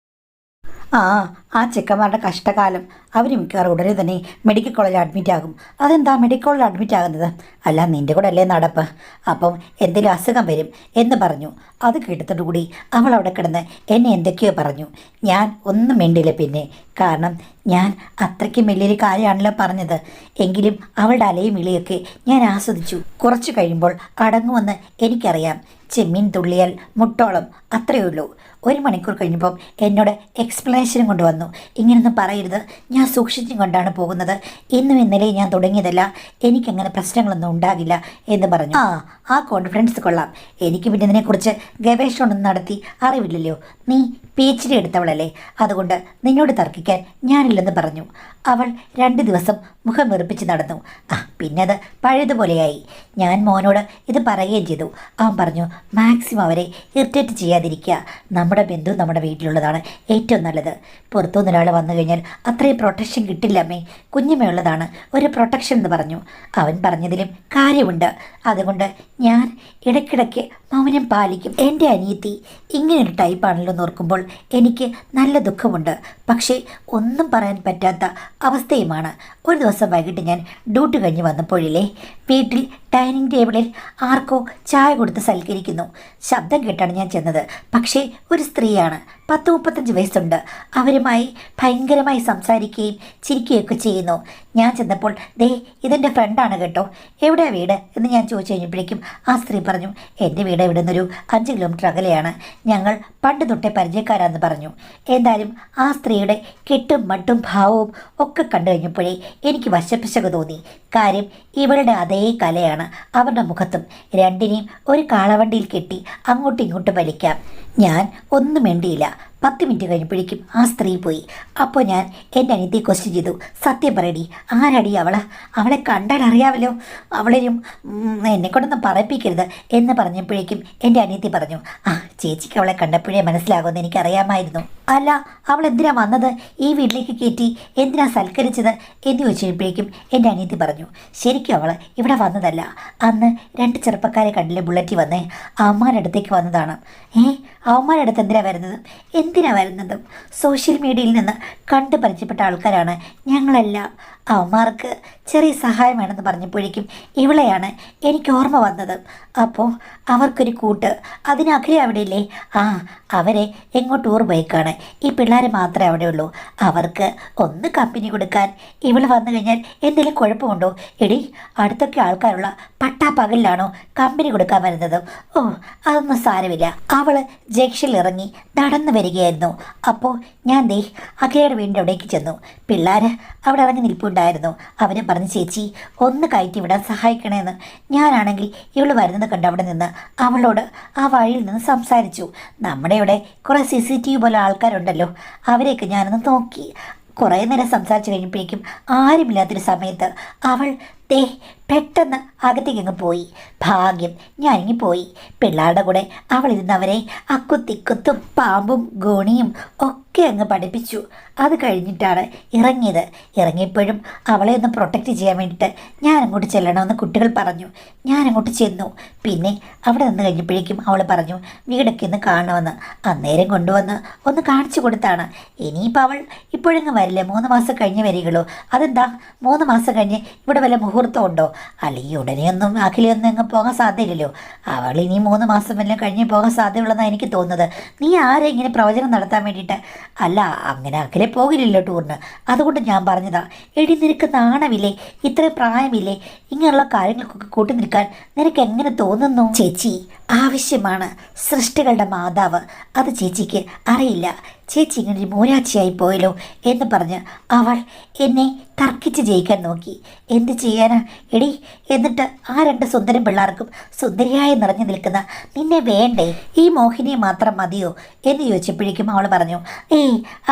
ആ ചെക്കന്മാരുടെ കഷ്ടകാലം. അവർ മിക്കവാറും ഉടനെ തന്നെ മെഡിക്കൽ കോളേജിൽ അഡ്മിറ്റ് ആകും. അതെന്താ മെഡിക്കൽ കോളേജിൽ അഡ്മിറ്റ് ആകുന്നത്? അല്ല, നിൻ്റെ കൂടെ അല്ലേ നടപ്പ്. അപ്പം എന്തെങ്കിലും അസുഖം വരും എന്ന് പറഞ്ഞു. അത് കേട്ടതോടുകൂടി അവൾ അവിടെ കിടന്ന് എന്നെ എന്തൊക്കെയോ പറഞ്ഞു. ഞാൻ ഒന്നും മിണ്ടില്ല പിന്നെ. കാരണം ഞാൻ അത്രയ്ക്കും വലിയൊരു കാര്യമാണല്ലോ പറഞ്ഞത്. എങ്കിലും അവളുടെ അലയും വിളിയൊക്കെ ഞാൻ ആസ്വദിച്ചു. കുറച്ച് കഴിയുമ്പോൾ അടങ്ങുമെന്ന് എനിക്കറിയാം. ചെമ്മീൻ തുള്ളിയാൽ മുട്ടോളം, അത്രയേ ഉള്ളൂ. 1 മണിക്കൂർ കഴിഞ്ഞപ്പം എന്നോട് എക്സ്പ്ലനേഷനും കൊണ്ടുവന്നു. ഇങ്ങനൊന്നും പറയരുത്, ഞാൻ സൂക്ഷിച്ചും കൊണ്ടാണ് പോകുന്നത്. ഇന്നും ഇന്നലെ ഞാൻ തുടങ്ങിയതല്ല, എനിക്കങ്ങനെ പ്രശ്നങ്ങളൊന്നും ഉണ്ടാകില്ല എന്ന് പറഞ്ഞു. ആ കോൺഫിഡൻസ് കൊള്ളാം. എനിക്ക് പിന്നെ ഇതിനെക്കുറിച്ച് ഗവേഷണമൊന്നും നടത്തി അറിവില്ലല്ലോ. നീ PhD എടുത്തവളല്ലേ, അതുകൊണ്ട് നിന്നോട് തർക്കിക്കാൻ ഞാനില്ലെന്ന് പറഞ്ഞു. അവൾ 2 ദിവസം മുഖം വെറുപ്പിച്ച് നടന്നു. പിന്നെ അത് പഴയതുപോലെയായി. ഞാൻ മോനോട് ഇത് പറയുകയും ചെയ്തു. അവൻ പറഞ്ഞു, മാക്സിമം അവരെ ഇറിറ്റേറ്റ് ചെയ്യാതിരിക്കുക. നമ്മുടെ ബന്ധു നമ്മുടെ വീട്ടിലുള്ളതാണ് ഏറ്റവും നല്ലത്. പുറത്തുനിന്ന് ഒരാൾ വന്നു കഴിഞ്ഞാൽ അത്രയും പ്രൊട്ടക്ഷൻ കിട്ടില്ല അമ്മേ. കുഞ്ഞുമയുള്ളതാണ് ഒരു പ്രൊട്ടക്ഷൻ എന്ന് പറഞ്ഞു. അവൻ പറഞ്ഞതിലും കാര്യമുണ്ട്. അതുകൊണ്ട് ഞാൻ ഇടയ്ക്കിടയ്ക്ക് മൗനം പാലിക്കും. എൻ്റെ അനിയത്തി ഇങ്ങനൊരു ടൈപ്പാണല്ലോ എന്ന് ഓർക്കുമ്പോൾ എനിക്ക് നല്ല ദുഃഖമുണ്ട്. പക്ഷേ ഒന്നും പറയാൻ പറ്റാത്ത അവസ്ഥയുമാണ്. ഒരു ദിവസം വൈകിട്ട് ഞാൻ ഡ്യൂട്ടി കഴിഞ്ഞ് വന്നപ്പോഴില്ലേ, വീട്ടിൽ ഡൈനിങ് ടേബിളിൽ ആർക്കോ ചായ കൊടുത്ത് സൽക്കരിക്കുന്നു. ശബ്ദം കേട്ടാണ് ഞാൻ ചെന്നത്. പക്ഷേ ഒരു സ്ത്രീയാണ്, 10-35 വയസ്സുണ്ട്. അവരുമായി ഭയങ്കരമായി സംസാരിക്കുകയും ചിരിക്കുകയൊക്കെ ചെയ്യുന്നു. ഞാൻ ചെന്നപ്പോൾ ദേ ഇതെൻ്റെ ഫ്രണ്ടാണ് കേട്ടോ, എവിടെയാണ് വീട് എന്ന് ഞാൻ ചോദിച്ചു കഴിഞ്ഞപ്പോഴേക്കും ആ സ്ത്രീ പറഞ്ഞു, എൻ്റെ വീട് ഇവിടെ നിന്നൊരു 5 കിലോമീറ്റർ അകലെയാണ്, ഞങ്ങൾ പണ്ട് തൊട്ടേ പരിചയക്കാരാന്ന് പറഞ്ഞു. എന്തായാലും ആ സ്ത്രീയുടെ കെട്ടും മട്ടും ഭാവവും ഒക്കെ കണ്ടു കഴിഞ്ഞപ്പോഴേ എനിക്ക് വശപ്പിശക തോന്നി. കാര്യം ഇവളുടെ അതേ കലയാണ് അവരുടെ മുഖത്തും. രണ്ടിനെയും ഒരു കാളവണ്ടിയിൽ കെട്ടി അങ്ങോട്ടും ഇങ്ങോട്ടും വലിക്കാം. ഞാൻ ഒന്നും മിണ്ടിയില്ല. 10 മിനിറ്റ് കഴിഞ്ഞപ്പോഴേക്കും ആ സ്ത്രീ പോയി. അപ്പോൾ ഞാൻ എൻ്റെ അനിയത്തിയെ ക്വസ്റ്റ്യൻ ചെയ്തു, സത്യം പറയടി, ആരടി അവളെ കണ്ടാൽ അറിയാമല്ലോ, അവളെയും എന്നെക്കൊണ്ടൊന്നും പറയിപ്പിക്കരുത് എന്ന് പറഞ്ഞപ്പോഴേക്കും എൻ്റെ അനിയത്തി പറഞ്ഞു, ആ ചേച്ചിക്ക് അവളെ കണ്ടപ്പോഴേ മനസ്സിലാകുമെന്ന് എനിക്കറിയാമായിരുന്നു. അല്ല, അവൾ എന്തിനാ വന്നത്, ഈ വീട്ടിലേക്ക് കയറ്റി എന്തിനാ സൽക്കരിച്ചത് എന്ന് ചോദിച്ചപ്പോഴേക്കും എൻ്റെ അനിയത്തി പറഞ്ഞു, ശരിക്കും അവൾ ഇവിടെ വന്നതല്ല, അന്ന് 2 ചെറുപ്പക്കാരെ കണ്ടില്ലേ ബുള്ളറ്റിൽ വന്നേ, അവന്മാരുടെ അടുത്തേക്ക് വന്നതാണ്. അവന്മാരുടെ അടുത്ത് എന്തിനാ വരുന്നതും സോഷ്യൽ മീഡിയയിൽ നിന്ന് കണ്ടു പരിചയപ്പെട്ട ആൾക്കാരാണ് ഞങ്ങളെല്ലാം. അവന്മാർക്ക് ചെറിയ സഹായം വേണമെന്ന് പറഞ്ഞപ്പോഴേക്കും ഇവളെയാണ് എനിക്ക് ഓർമ്മ വന്നത്. അപ്പോൾ അവർക്കൊരു കൂട്ട്, അതിനകലെ അവിടെ ഇല്ലേ, അവരെ എങ്ങോട്ട് ടൂർ പോയേക്കാണ്. ഈ പിള്ളേർ മാത്രമേ അവിടെ ഉള്ളൂ. അവർക്ക് ഒന്ന് കമ്പനി കൊടുക്കാൻ ഇവൾ വന്നു കഴിഞ്ഞാൽ എന്തെങ്കിലും കുഴപ്പമുണ്ടോ? എടി, അടുത്തൊക്കെ ആൾക്കാരുള്ള പട്ടാപ്പകലിലാണോ കമ്പനി കൊടുക്കാൻ വരുന്നത്? ഓ, അതൊന്നും സാരമില്ല. അവൾ ജംഗ്ഷനിൽ ഇറങ്ങി നടന്നു വരികയായിരുന്നു. അപ്പോൾ ഞാൻ ദേ അഖിലയുടെ വീടിൻ്റെ അവിടേക്ക് ചെന്നു. പിള്ളേർ അവിടെ ഇറങ്ങി നിൽപ്പുണ്ടായിരുന്നു. അവരെ പറഞ്ഞു, ചേച്ചി ഒന്ന് കയറ്റി വിടാൻ സഹായിക്കണമെന്ന്. ഞാനാണെങ്കിൽ ഇവൾ വരുന്നത് കണ്ട് അവിടെ നിന്ന് അവളോട് ആ വഴിയിൽ നിന്ന് സംസാരിച്ചു. നമ്മുടെ ഇവിടെ കുറേ CCTV പോലെ ആൾക്കാരുണ്ടല്ലോ, അവരെയൊക്കെ ഞാനൊന്ന് നോക്കി. കുറേ നേരം സംസാരിച്ച് കഴിഞ്ഞപ്പോഴേക്കും ആരുമില്ലാത്തൊരു സമയത്ത് അവൾ പെട്ടെന്ന് അകത്തേക്ക് അങ്ങ് പോയി. ഭാഗ്യം, ഞാനിങ്ങി പോയി. പിള്ളേരുടെ കൂടെ അവൾ ഇരുന്നവരെ അക്കുത്തിക്കുത്തും പാമ്പും ഗോണിയും ഒക്കെ അങ്ങ് പഠിപ്പിച്ചു. അത് കഴിഞ്ഞിട്ടാണ് ഇറങ്ങിയത്. ഇറങ്ങിയപ്പോഴും അവളെ ഒന്ന് പ്രൊട്ടക്റ്റ് ചെയ്യാൻ വേണ്ടിയിട്ട് ഞാൻ അങ്ങോട്ട് ചെല്ലണമെന്ന് കുട്ടികൾ പറഞ്ഞു. ഞാൻ അങ്ങോട്ട് ചെന്നു. പിന്നെ അവിടെ നിന്ന് കഴിഞ്ഞപ്പോഴേക്കും അവൾ പറഞ്ഞു, വീടൊക്കെ ഒന്ന് കാണണമെന്ന്. അന്നേരം കൊണ്ടുവന്ന് ഒന്ന് കാണിച്ചു കൊടുത്താണ്. ഇനിയിപ്പോൾ അവൾ ഇപ്പോഴങ്ങ് വരില്ലേ, 3 മാസം കഴിഞ്ഞ് വരികയുള്ളൂ. അതെന്താ 3 മാസം കഴിഞ്ഞ് ഇവിടെ വല്ല മുഹൂർത്തം ഉണ്ടോ? അല്ലെങ്കിൽ ഉടനെയൊന്നും അഖിലൊന്നും അങ്ങ് പോകാൻ സാധ്യതയില്ലല്ലോ. അവൾ ഇനി 3 മാസം വല്ലതും കഴിഞ്ഞ് പോകാൻ സാധ്യതയുള്ളതെന്നാണ് എനിക്ക് തോന്നുന്നത്. നീ ആരെ ഇങ്ങനെ പ്രവചനം നടത്താൻ വേണ്ടിയിട്ട്? അല്ല, അങ്ങനെ അഖിലെ പോകില്ലല്ലോ ടൂറിന്, അതുകൊണ്ട് ഞാൻ പറഞ്ഞതാ. എടി, നിനക്ക് നാണമില്ലേ? ഇത്രയും പ്രായമില്ലേ? ഇങ്ങനെയുള്ള കാര്യങ്ങൾക്കൊക്കെ കൂട്ടി നിൽക്കാൻ നിനക്ക് എങ്ങനെ തോന്നുന്നു? ചേച്ചി ആവശ്യമാണ് സൃഷ്ടികളുടെ മാതാവ്, അത് ചേച്ചിക്ക് അറിയില്ല. ചേച്ചി ഇങ്ങനെ മൂരാച്ചിയായി പോയല്ലോ എന്ന് പറഞ്ഞ് അവൾ എന്നെ തർക്കിച്ച് ജയിക്കാൻ നോക്കി. എന്ത് ചെയ്യാനാ എടി? എന്നിട്ട് ആ 2 സുന്ദരം പിള്ളേർക്കും സുന്ദരിയായി നിറഞ്ഞു നിൽക്കുന്ന നിന്നെ വേണ്ടേ? ഈ മോഹിനിയെ മാത്രം മതിയോ എന്ന് ചോദിച്ചപ്പോഴേക്കും അവൾ പറഞ്ഞു,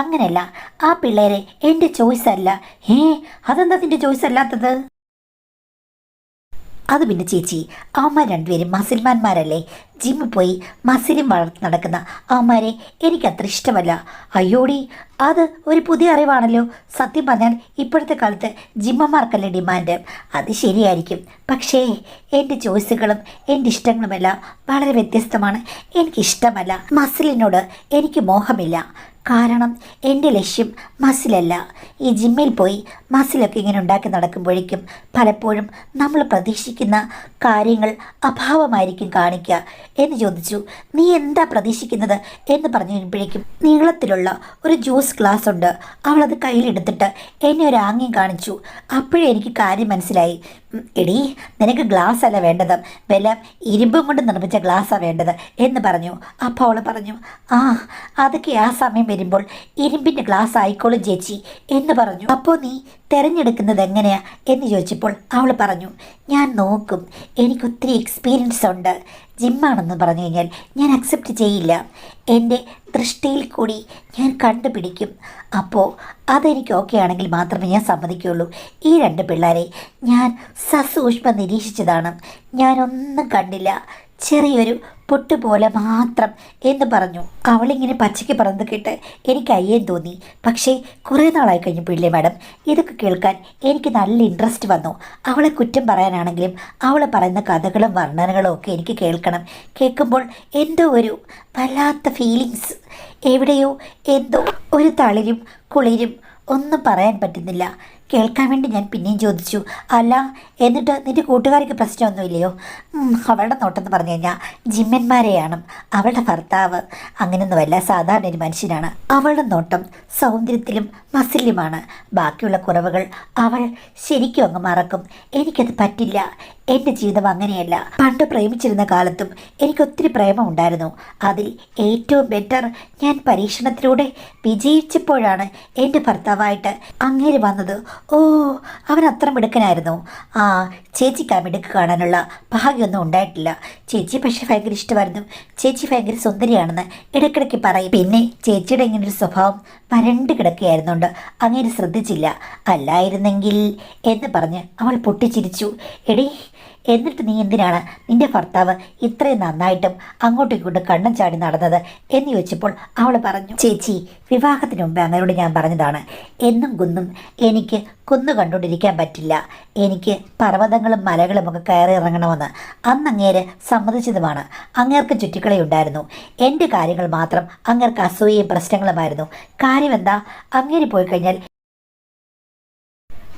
അങ്ങനെയല്ല, ആ പിള്ളേരെ എൻ്റെ ചോയ്സ് അല്ല. അതെന്താ നിൻ്റെ ചോയ്സ് അല്ലാത്തത്? അത് പിന്നെ ചേച്ചി, അവന്മാർ 2 പേരും മസിൽമാന്മാരല്ലേ? ജിമ്മിൽ പോയി മസിലും വളർത്തി നടക്കുന്ന അവന്മാരെ എനിക്കത്ര ഇഷ്ടമല്ല. അയ്യോടി, അത് ഒരു പുതിയ അറിവാണല്ലോ. സത്യം പറഞ്ഞാൽ ഇപ്പോഴത്തെ കാലത്ത് ജിമ്മന്മാർക്കല്ലേ ഡിമാൻഡ്. അത് ശരിയായിരിക്കും. പക്ഷേ എൻ്റെ ചോയ്സുകളും എൻ്റെ ഇഷ്ടങ്ങളുമെല്ലാം വളരെ വ്യത്യസ്തമാണ്. എനിക്കിഷ്ടമല്ല, മസിലിനോട് എനിക്ക് മോഹമില്ല. കാരണം എൻ്റെ ലക്ഷ്യം മസിലല്ല. ഈ ജിമ്മിൽ പോയി മസിലൊക്കെ ഇങ്ങനെ ഉണ്ടാക്കി നടക്കുമ്പോഴേക്കും പലപ്പോഴും നമ്മൾ പ്രതീക്ഷിക്കുന്ന കാര്യങ്ങൾ അഭാവമായിരിക്കും കാണിക്കുക. എന്ന് ചോദിച്ചു. നീ എന്താ പ്രതീക്ഷിക്കുന്നത് എന്ന് പറഞ്ഞു കഴിഞ്ഞപ്പോഴേക്കും നീളത്തിലുള്ള ഒരു ജ്യൂസ് ഗ്ലാസ് ഉണ്ട്. അവളത് കയ്യിലെടുത്തിട്ട് എന്നെ ഒരു ആംഗ്യം കാണിച്ചു. അപ്പോഴേ എനിക്ക് കാര്യം മനസ്സിലായി. എടി, നിനക്ക് ഗ്ലാസ് അല്ല വേണ്ടത്, വല്ല ഇരുമ്പും കൊണ്ട് നിർമ്മിച്ച ഗ്ലാസ്സാണ് വേണ്ടത് എന്ന് പറഞ്ഞു. അപ്പോൾ അവൾ പറഞ്ഞു, അതൊക്കെ ആ സമയം വരുമ്പോൾ ഇരുമ്പിൻ്റെ ഗ്ലാസ് ആയിക്കോളും ചേച്ചി എന്ന് പറഞ്ഞു. അപ്പോൾ നീ തിരഞ്ഞെടുക്കുന്നത് എങ്ങനെയാ എന്ന് ചോദിച്ചപ്പോൾ അവൾ പറഞ്ഞു, ഞാൻ നോക്കും, എനിക്കൊത്തിരി എക്സ്പീരിയൻസ് ഉണ്ട്. ജിമ്മാണെന്ന് പറഞ്ഞു കഴിഞ്ഞാൽ ഞാൻ അക്സെപ്റ്റ് ചെയ്യില്ല. എൻ്റെ ദൃഷ്ടിയിൽ കൂടി ഞാൻ കണ്ടുപിടിക്കും. അപ്പോൾ അതെനിക്ക് ഓക്കെ ആണെങ്കിൽ മാത്രമേ ഞാൻ സമ്മതിക്കുകയുള്ളൂ. ഈ 2 പിള്ളേരെ ഞാൻ സസൂക്ഷ്മം നിരീക്ഷിച്ചതാണ്. ഞാനൊന്നും കണ്ടില്ല, ചെറിയൊരു പൊട്ടുപോലെ മാത്രം എന്ന് പറഞ്ഞു. അവളിങ്ങനെ പച്ചയ്ക്ക് പറഞ്ഞത് കേട്ട് എനിക്ക് അയ്യം തോന്നി. പക്ഷേ കുറേ നാളായി കഴിഞ്ഞപ്പോഴില്ലേ മാഡം, ഇതൊക്കെ കേൾക്കാൻ എനിക്ക് നല്ല ഇൻട്രസ്റ്റ് വന്നു. അവളെ കുറ്റം പറയാനാണെങ്കിലും അവൾ പറയുന്ന കഥകളും വർണ്ണനകളും ഒക്കെ എനിക്ക് കേൾക്കണം. കേൾക്കുമ്പോൾ എന്തോ ഒരു വല്ലാത്ത ഫീലിങ്സ്, എവിടെയോ എന്തോ ഒരു തളിരും കുളിരും ഒന്നും പറയാൻ പറ്റുന്നില്ല. കേൾക്കാൻ വേണ്ടി ഞാൻ പിന്നെയും ചോദിച്ചു, അല്ല എന്നിട്ട് നിന്റെ കൂട്ടുകാർക്ക് പ്രശ്നമൊന്നുമില്ലയോ? അവളുടെ നോട്ടെന്ന് പറഞ്ഞു കഴിഞ്ഞാൽ ജിമ്മന്മാരെയാണ്. അവളുടെ ഭർത്താവ് അങ്ങനെയൊന്നുമല്ല, സാധാരണ ഒരു മനുഷ്യനാണ്. അവളുടെ നോട്ടം സൗന്ദര്യത്തിലും മസിലുമാണ്. ബാക്കിയുള്ള കുറവുകൾ അവൾ ശരിക്കും അങ്ങ് മറക്കും. എനിക്കത് പറ്റില്ല. എൻ്റെ ജീവിതം അങ്ങനെയല്ല. പണ്ട് പ്രേമിച്ചിരുന്ന കാലത്തും എനിക്കൊത്തിരി പ്രേമമുണ്ടായിരുന്നു. അതിൽ ഏറ്റവും ബെറ്റർ ഞാൻ പരീക്ഷണത്തിലൂടെ വിജയിച്ചപ്പോഴാണ് എൻ്റെ ഭർത്താവായിട്ട് അങ്ങേര് വന്നത്. ഓ, അവൻ അത്ര മിടുക്കനായിരുന്നു. ആ, ചേച്ചിക്ക് ആ മിടുക്ക് കാണാനുള്ള ഭാഗ്യമൊന്നും ഉണ്ടായിട്ടില്ല. ചേച്ചി പക്ഷെ ഭയങ്കര ഇഷ്ടമായിരുന്നു. ചേച്ചി ഭയങ്കര സുന്ദരിയാണെന്ന് ഇടയ്ക്കിടയ്ക്ക് പറയും. പിന്നെ ചേച്ചിയുടെ ഇങ്ങനൊരു സ്വഭാവം വരണ്ട് കിടക്കുകയായിരുന്നുണ്ട് അങ്ങേര് ശ്രദ്ധിച്ചില്ല. അല്ലായിരുന്നെങ്കിൽ എന്ന് പറഞ്ഞ് അവൾ പൊട്ടിച്ചിരിച്ചു. എടീ, എന്നിട്ട് നീ എന്തിനാണ് നിന്റെ ഭർത്താവ് ഇത്രയും നന്നായിട്ടും അങ്ങോട്ടും ഇങ്ങോട്ടും കണ്ണും ചാടി നടന്നത് എന്ന് ചോദിച്ചപ്പോൾ അവൾ പറഞ്ഞു, ചേച്ചി, വിവാഹത്തിന് മുമ്പേ അങ്ങനോട് ഞാൻ പറഞ്ഞതാണ്, എന്നും കുന്നും എനിക്ക് കുന്നു കണ്ടുകൊണ്ടിരിക്കാൻ പറ്റില്ല. എനിക്ക് പർവ്വതങ്ങളും മലകളും ഒക്കെ കയറി ഇറങ്ങണമെന്ന്. അന്ന് അങ്ങേര് സമ്മതിച്ചതുമാണ്. അങ്ങേർക്ക് ചുറ്റിക്കളയുണ്ടായിരുന്നു. എൻ്റെ കാര്യങ്ങൾ മാത്രം അങ്ങേർക്ക് അസൂയയും പ്രശ്നങ്ങളുമായിരുന്നു. കാര്യം എന്താ, അങ്ങേര് പോയി കഴിഞ്ഞാൽ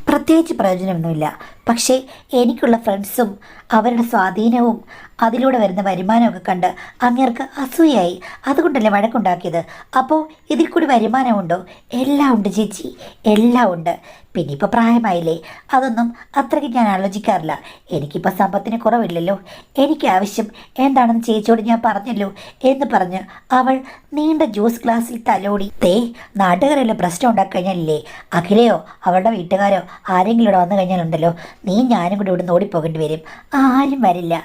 പ്രത്യേകിച്ച് പ്രയോജനമൊന്നുമില്ല. പക്ഷേ എനിക്കുള്ള ഫ്രണ്ട്സും അവരുടെ സ്വാധീനവും അതിലൂടെ വരുന്ന വരുമാനമൊക്കെ കണ്ട് അങ്ങേർക്ക് അസൂയായി. അതുകൊണ്ടല്ലേ വഴക്കുണ്ടാക്കിയത്. അപ്പോൾ ഇതിൽ കൂടി വരുമാനമുണ്ടോ? എല്ലാം ഉണ്ട് ചേച്ചി, എല്ലാം ഉണ്ട്. പിന്നെ ഇപ്പോൾ പ്രായമായില്ലേ, അതൊന്നും അത്രയ്ക്ക് ഞാൻ ആലോചിക്കാറില്ല. എനിക്കിപ്പോൾ സമ്പത്തിന് കുറവില്ലല്ലോ. എനിക്ക് ആവശ്യം എന്താണെന്ന് ചേച്ചിയോട് ഞാൻ പറഞ്ഞല്ലോ എന്ന് പറഞ്ഞ് അവൾ നീണ്ട ജ്യൂസ് ഗ്ലാസ്സിൽ തലോടി. നാട്ടുകാരെല്ലാം പ്രശ്നം ഉണ്ടാക്കി കഴിഞ്ഞാലില്ലേ, അഖിലയോ അവളുടെ വീട്ടുകാരോ ആരെങ്കിലും ഇവിടെ വന്നു കഴിഞ്ഞാലുണ്ടല്ലോ, നീ ഞാനും കൂടി ഇവിടെ ഓടിപ്പോകേണ്ടി വരും. ആരും വരില്ല,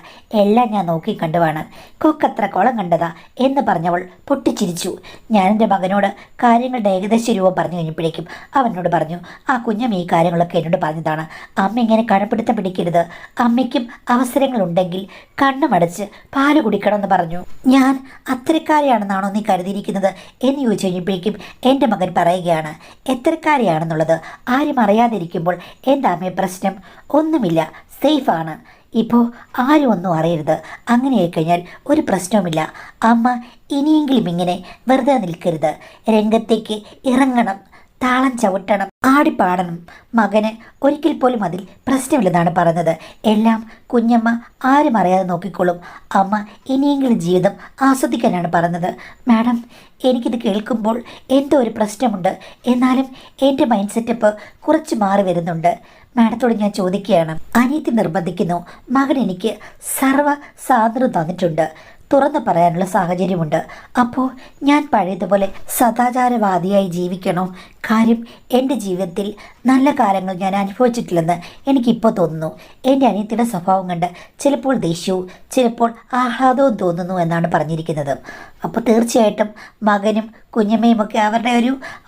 എല്ലാം ഞാൻ നോക്കി കണ്ടുവാണ്. കൊക്കത്ര കുളം കണ്ടതാ എന്ന് പറഞ്ഞവൾ പൊട്ടിച്ചിരിച്ചു. ഞാൻ എൻ്റെ മകനോട് കാര്യങ്ങളുടെ ഏകദേശ രൂപം പറഞ്ഞു കഴിഞ്ഞപ്പോഴേക്കും അവനോട് പറഞ്ഞു, ആ കുഞ്ഞമ്മ ഈ കാര്യങ്ങളൊക്കെ എന്നോട് പറഞ്ഞതാണ്. അമ്മ ഇങ്ങനെ കടപ്പിടുത്തം പിടിക്കരുത്. അമ്മയ്ക്കും അവസരങ്ങളുണ്ടെങ്കിൽ കണ്ണുമടച്ച് പാല് കുടിക്കണമെന്ന് പറഞ്ഞു. ഞാൻ അത്തരക്കാരിയാണെന്നാണോ നീ കരുതിയിരിക്കുന്നത് എന്ന് ചോദിച്ചു കഴിഞ്ഞപ്പോഴേക്കും എൻ്റെ മകൻ പറയുകയാണ്, എത്തരക്കാരിയാണെന്നുള്ളത് ആരും അറിയാതിരിക്കുമ്പോൾ എന്താ അമ്മേ പ്രശ്നം? ഒന്നുമില്ല, സേഫാണ്. ഇപ്പോൾ ആരും ഒന്നും അറിയരുത്. അങ്ങനെയായി കഴിഞ്ഞാൽ ഒരു പ്രശ്നവുമില്ല. അമ്മ ഇനിയെങ്കിലും ഇങ്ങനെ വെറുതെ നിൽക്കരുത്. രംഗത്തേക്ക് ഇറങ്ങണം, താളം ചവിട്ടണം, ആടിപ്പാടണം. മകന് ഒരിക്കൽ പോലും അതിൽ പ്രശ്നമില്ലെന്നാണ് പറഞ്ഞത്. എല്ലാം കുഞ്ഞമ്മ ആരും അറിയാതെ നോക്കിക്കോളും. അമ്മ ഇനിയെങ്കിലും ജീവിതം ആസ്വദിക്കാനാണ് പറഞ്ഞത്. മാഡം, എനിക്കിത് കേൾക്കുമ്പോൾ എന്തോ ഒരു പ്രശ്നമുണ്ട്. എന്നാലും എൻ്റെ മൈൻഡ് സെറ്റപ്പ് കുറച്ച് മാറി വരുന്നുണ്ട്. മാഡത്തോട് ഞാൻ ചോദിക്കുകയാണ്. അനിയത്തി നിർബന്ധിക്കുന്നു. മകൻ എനിക്ക് സർവ്വ സ്വാതന്ത്ര്യം തന്നിട്ടുണ്ട്. തുറന്നു പറയാനുള്ള സാഹചര്യമുണ്ട്. അപ്പോൾ ഞാൻ പഴയതുപോലെ സദാചാരവാദിയായി ജീവിക്കണോ? കാര്യം എൻ്റെ ജീവിതത്തിൽ നല്ല കാലങ്ങൾ ഞാൻ അനുഭവിച്ചിട്ടില്ലെന്ന് എനിക്കിപ്പോൾ തോന്നുന്നു. എൻ്റെ അനിയത്തിയുടെ സ്വഭാവം കണ്ട് ചിലപ്പോൾ ദേഷ്യവും ചിലപ്പോൾ ആഹ്ലാദവും തോന്നുന്നു എന്നാണ് പറഞ്ഞിരിക്കുന്നത്. അപ്പോൾ തീർച്ചയായിട്ടും മകനും കുഞ്ഞമ്മയും ഒക്കെ അവരുടെ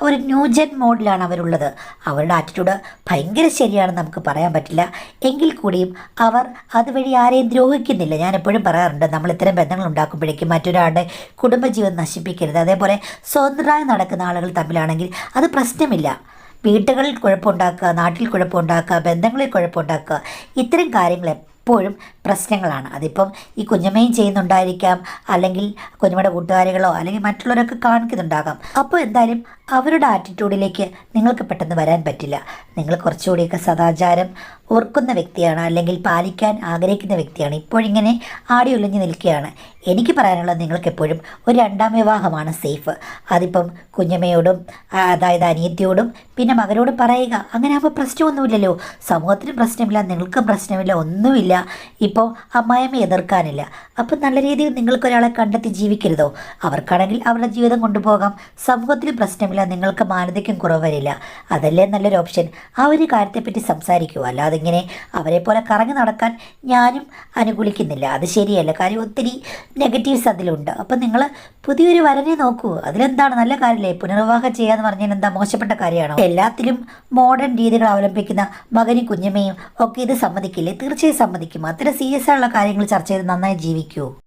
ഒരു ന്യൂജൻ മോഡിലാണ് അവരുള്ളത്. അവരുടെ ആറ്റിറ്റ്യൂഡ് ഭയങ്കര ശരിയാണെന്ന് നമുക്ക് പറയാൻ പറ്റില്ല. എങ്കിൽ കൂടിയും അവർ അതുവഴി ആരെയും ദ്രോഹിക്കുന്നില്ല. ഞാൻ എപ്പോഴും പറയാറുണ്ട്, നമ്മൾ ഇത്തരം ബന്ധങ്ങൾ ഉണ്ടാക്കുമ്പോഴേക്കും മറ്റൊരാളുടെ കുടുംബജീവൻ നശിപ്പിക്കരുത്. അതേപോലെ സ്വതന്ത്രമായി നടക്കുന്ന ആളുകൾ തമ്മിലാണെങ്കിൽ അത് പ്രശ്നമില്ല. വീട്ടുകളിൽ കുഴപ്പമുണ്ടാക്കുക, നാട്ടിൽ കുഴപ്പമുണ്ടാക്കുക, ബന്ധങ്ങളിൽ കുഴപ്പമുണ്ടാക്കുക, ഇത്തരം കാര്യങ്ങൾ എപ്പോഴും പ്രശ്നങ്ങളാണ്. അതിപ്പം ഈ കുഞ്ഞമ്മയും ചെയ്യുന്നുണ്ടായിരിക്കാം, അല്ലെങ്കിൽ കുഞ്ഞമ്മയുടെ കൂട്ടുകാരികളോ അല്ലെങ്കിൽ മറ്റുള്ളവരൊക്കെ കാണിക്കുന്നുണ്ടാകാം. അപ്പോൾ എന്തായാലും അവരുടെ ആറ്റിറ്റ്യൂഡിലേക്ക് നിങ്ങൾക്ക് പെട്ടെന്ന് വരാൻ പറ്റില്ല. നിങ്ങൾ കുറച്ചുകൂടിയൊക്കെ സദാചാരം ഓർക്കുന്ന വ്യക്തിയാണ്, അല്ലെങ്കിൽ പാലിക്കാൻ ആഗ്രഹിക്കുന്ന വ്യക്തിയാണ്. ഇപ്പോഴിങ്ങനെ ആടി ഒളിഞ്ഞു നിൽക്കുകയാണ്. എനിക്ക് പറയാനുള്ളത്, നിങ്ങൾക്ക് എപ്പോഴും ഒരു രണ്ടാം വിവാഹമാണ് സേഫ്. അതിപ്പം കുഞ്ഞമ്മയോടും അതായത് അനിയത്തിയോടും പിന്നെ മകനോടും പറയുക. അങ്ങനെ ആകുമ്പോൾ പ്രശ്നമൊന്നുമില്ലല്ലോ. സമൂഹത്തിനും പ്രശ്നമില്ല, നിങ്ങൾക്കും പ്രശ്നമില്ല, ഒന്നുമില്ല. ഇപ്പോൾ അമ്മായിയമ്മ എതിർക്കാനില്ല. അപ്പം നല്ല രീതിയിൽ നിങ്ങൾക്കൊരാളെ കണ്ടെത്തി ജീവിക്കരുതോ? അവർക്കാണെങ്കിൽ അവരുടെ ജീവിതം കൊണ്ടുപോകാം. സമൂഹത്തിൽ പ്രശ്നമില്ല, നിങ്ങൾക്ക് മാനസികം കുറവ് വരില്ല. അതല്ലേ നല്ലൊരു ഓപ്ഷൻ. ആ ഒരു കാര്യത്തെപ്പറ്റി സംസാരിക്കൂ. അല്ലാതെ ഇങ്ങനെ അവരെ പോലെ കറങ്ങി നടക്കാൻ ഞാനും അനുകൂലിക്കുന്നില്ല. അത് ശരിയല്ല. കാര്യം ഒത്തിരി നെഗറ്റീവ്സ് അതിലുണ്ട്. അപ്പം നിങ്ങൾ പുതിയൊരു വരനെ നോക്കൂ. അതിലെന്താണ് നല്ല കാര്യമല്ലേ? പുനർവിവാഹം ചെയ്യാന്ന് പറഞ്ഞാൽ എന്താ മോശപ്പെട്ട കാര്യമാണോ? എല്ലാത്തിലും മോഡേൺ രീതികൾ അവലംബിക്കുന്ന മകനും കുഞ്ഞമ്മയും ഒക്കെ ഇത് സമ്മതിക്കില്ലേ? തീർച്ചയായും സമ്മതിക്കും. അത്തരം സീരിയസ് ആയുള്ള കാര്യങ്ങൾ ചർച്ച ചെയ്ത് നന്നായി ജീവിക്കൂ.